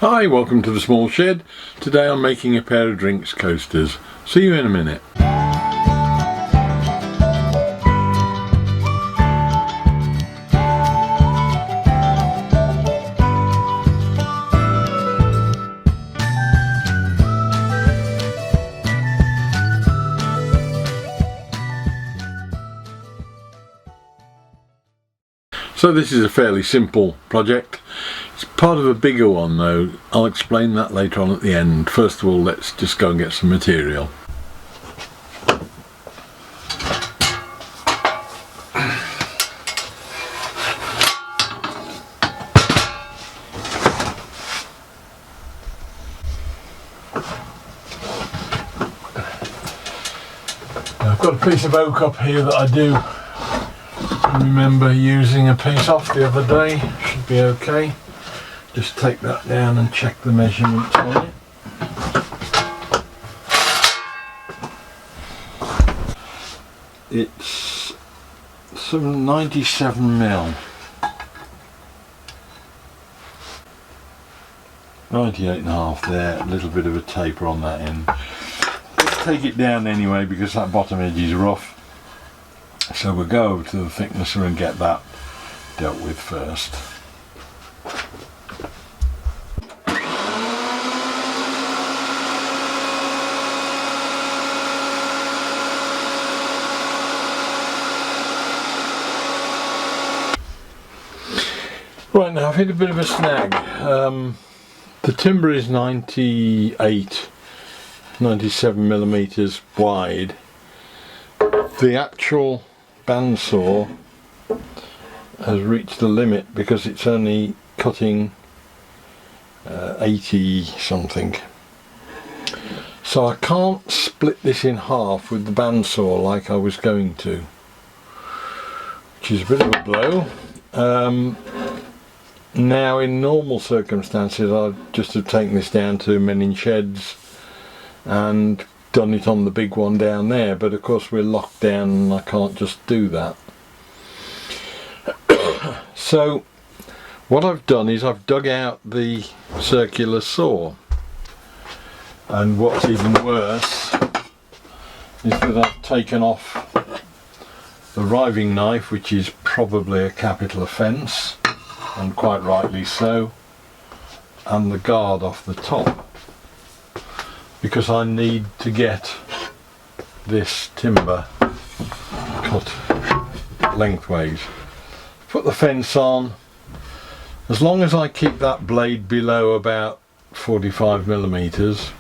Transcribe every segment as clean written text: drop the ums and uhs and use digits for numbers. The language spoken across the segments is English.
Hi, welcome to the small shed. Today I'm making a pair of drinks coasters. See you in a minute. So this is a fairly simple project. It's part of a bigger one though. I'll explain that later on at the end. First of all, let's just go and get some material. I've got a piece of oak up here that I do remember using a piece off the other day. Should be okay. Just take that down and check the measurements on it. It's some 97mm. 98.5 there, a little bit of a taper on that end. Let's take it down anyway because that bottom edge is rough. So we'll go over to the thicknesser and get that dealt with first. Right, now I've hit a bit of a snag. The timber is 97mm wide. The actual bandsaw has reached the limit because it's only cutting 80 something. So I can't split this in half with the bandsaw like I was going to, which is a bit of a blow. Now in normal circumstances I'd just have taken this down to mending sheds and done it on the big one down there, but of course we're locked down and I can't just do that. So what I've done is I've dug out the circular saw, and what's even worse is that I've taken off the riving knife, which is probably a capital offence, and quite rightly so, and the guard off the top, because I need to get this timber cut lengthways. Put the fence on. As long as I keep that blade below about 45mm,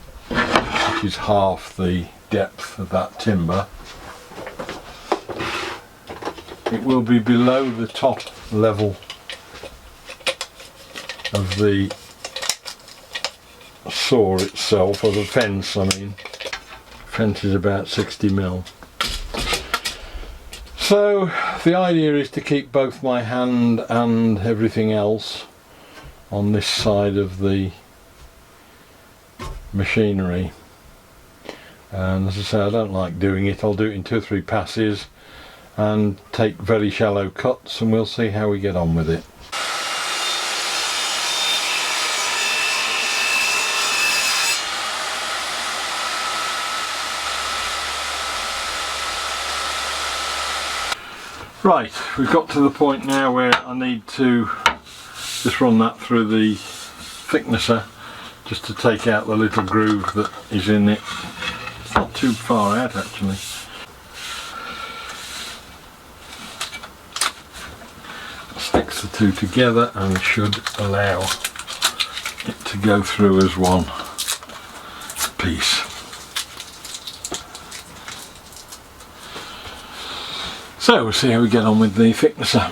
which is half the depth of that timber, it will be below the top level of the saw itself, or the fence. I mean, fence is about 60mm. So the idea is to keep both my hand and everything else on this side of the machinery, and as I say, I don't like doing it. I'll do it in 2 or 3 passes and take very shallow cuts, and we'll see how we get on with it. Right, we've got to the point now where I need to just run that through the thicknesser just to take out the little groove that is in it. It's not too far out actually. Sticks the two together and should allow it to go through as one piece. So we'll see how we get on with the thicknesser.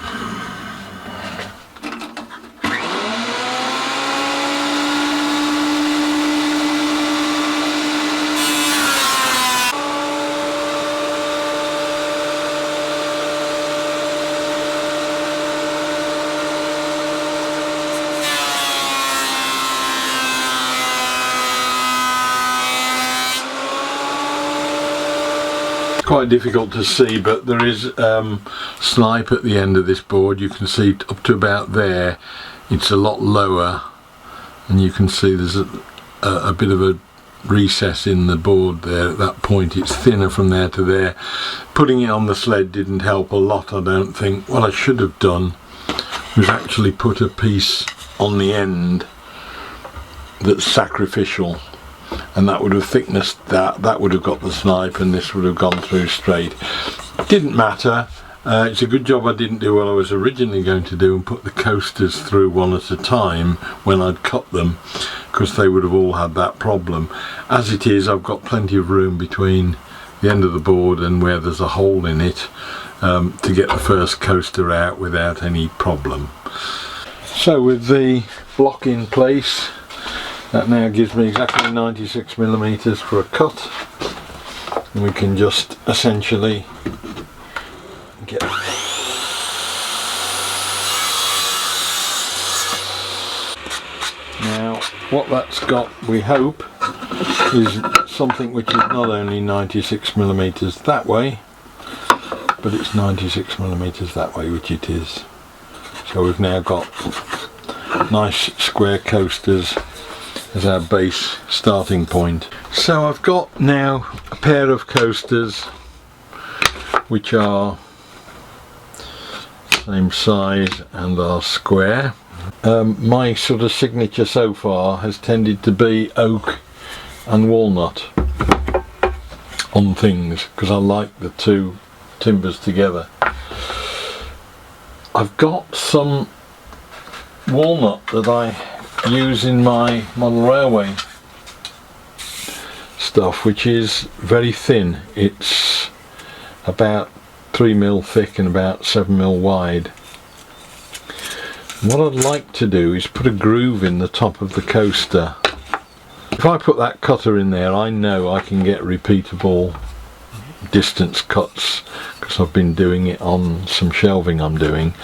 Quite difficult to see, but there is snipe at the end of this board. You can see up to about there. It's a lot lower and you can see there's a bit of a recess in the board there. At that point it's thinner from there to there. Putting it on the sled didn't help a lot, I don't think. What I should have done was actually put a piece on the end that's sacrificial, and that would have thicknessed that would have got the snipe, and this would have gone through straight. Didn't matter. It's a good job I didn't do what I was originally going to do and put the coasters through one at a time when I'd cut them, because they would have all had that problem. As it is, I've got plenty of room between the end of the board and where there's a hole in it to get the first coaster out without any problem. So with the block in place, that now gives me exactly 96mm for a cut, and we can just essentially get now what that's got, we hope, is something which is not only 96mm that way, but it's 96mm that way, which it is. So we've now got nice square coasters as our base starting point. So I've got now a pair of coasters which are same size and are square. My sort of signature so far has tended to be oak and walnut on things, because I like the two timbers together. I've got some walnut that I use in my model railway stuff, which is very thin. It's about 3mm thick and about 7mm wide. What I'd like to do is put a groove in the top of the coaster. If I put that cutter in there, I know I can get repeatable distance cuts, because I've been doing it on some shelving I'm doing,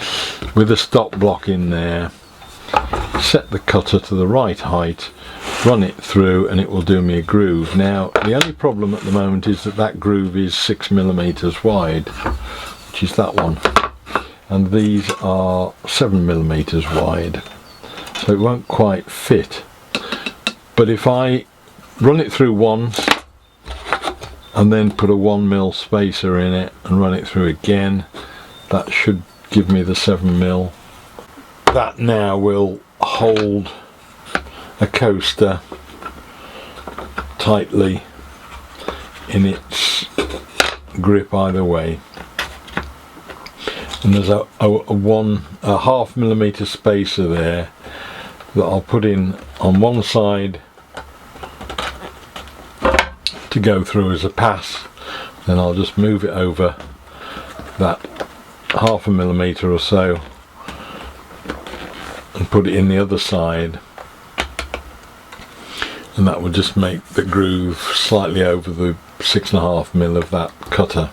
with a stop block in there. Set the cutter to the right height, run it through, and it will do me a groove. Now the only problem at the moment is that groove is 6mm wide, which is that one, and these are 7mm wide, so it won't quite fit. But if I run it through once and then put a 1mm spacer in it and run it through again, that should give me the 7mm. That now will hold a coaster tightly in its grip either way. And there's a 0.5mm spacer there that I'll put in on one side to go through as a pass. Then I'll just move it over that 0.5mm or so and put it in the other side, and that will just make the groove slightly over the 6.5mm of that cutter.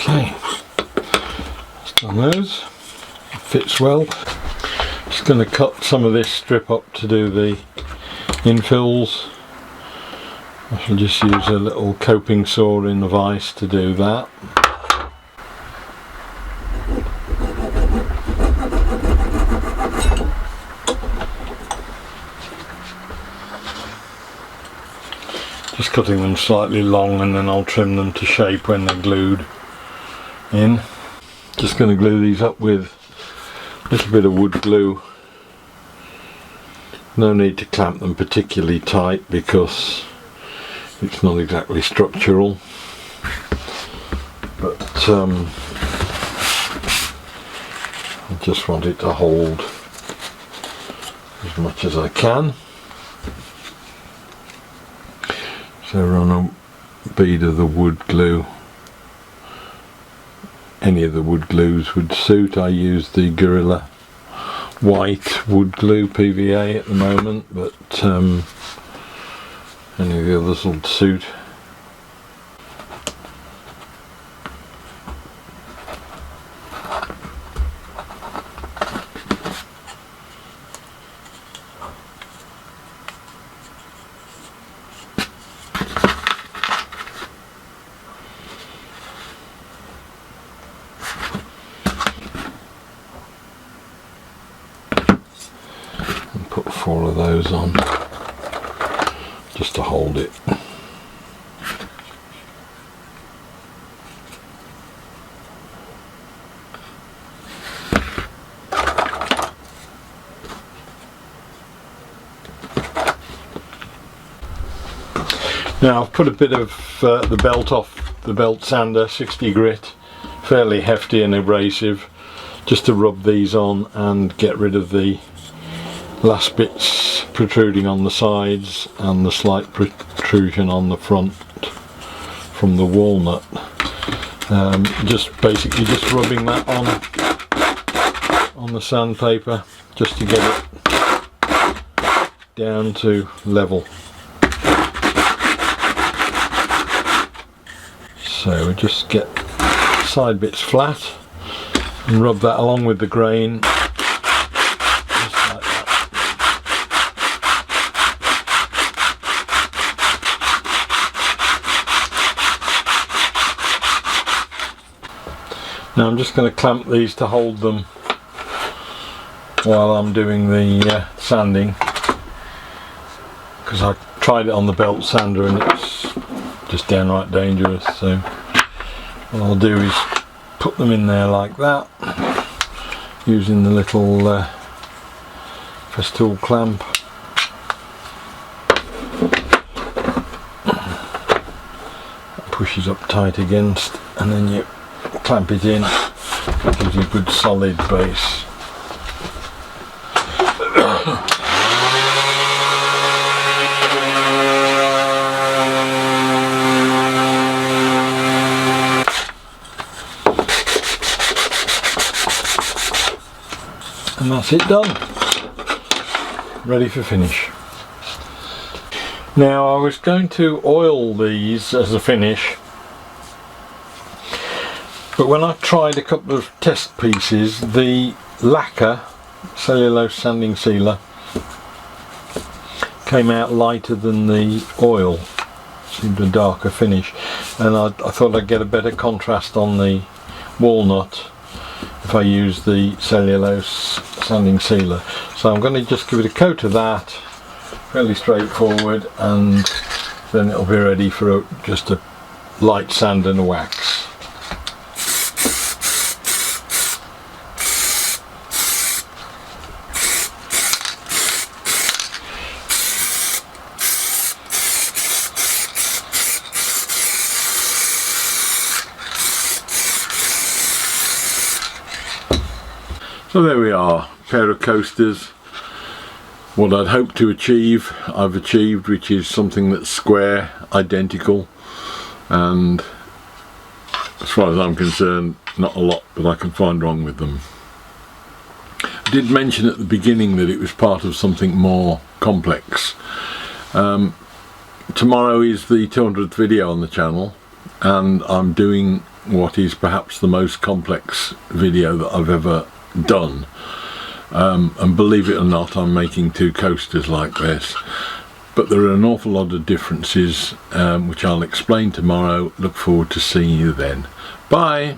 Okay, just on those, it fits well. Just going to cut some of this strip up to do the infills. I shall just use a little coping saw in the vise to do that. Just cutting them slightly long, and then I'll trim them to shape when they're glued in. Just going to glue these up with a little bit of wood glue. No need to clamp them particularly tight because it's not exactly structural, but I just want it to hold as much as I can. So run a bead of the wood glue. Any of the wood glues would suit. I use the Gorilla white wood glue, PVA, at the moment, but any of the others will suit. Put 4 of those on just to hold it. Now I've put a bit of the belt off the belt sander, 60 grit, fairly hefty and abrasive, just to rub these on and get rid of the last bits protruding on the sides and the slight protrusion on the front from the walnut. Just basically just rubbing that on the sandpaper just to get it down to level. So we just get side bits flat and rub that along with the grain. Now I'm just going to clamp these to hold them while I'm doing the sanding, because I tried it on the belt sander and it's just downright dangerous. So what I'll do is put them in there like that, using the little Festool clamp. That pushes up tight against, and then you clamp it in. It gives you a good solid base. And that's it done. Ready for finish. Now I was going to oil these as a finish, but when I tried a couple of test pieces, the lacquer, cellulose sanding sealer, came out lighter than the oil. Seemed a darker finish, and I thought I'd get a better contrast on the walnut if I use the cellulose sanding sealer. So I'm going to just give it a coat of that, fairly straightforward, and then it'll be ready for just a light sand and a wax. So there we are, a pair of coasters. What I'd hoped to achieve, I've achieved, which is something that's square, identical, and as far as I'm concerned, not a lot that I can find wrong with them. I did mention at the beginning that it was part of something more complex. Tomorrow is the 200th video on the channel, and I'm doing what is perhaps the most complex video that I've ever done, and believe it or not, I'm making 2 coasters like this, but there are an awful lot of differences, which I'll explain tomorrow. Look forward to seeing you then. Bye.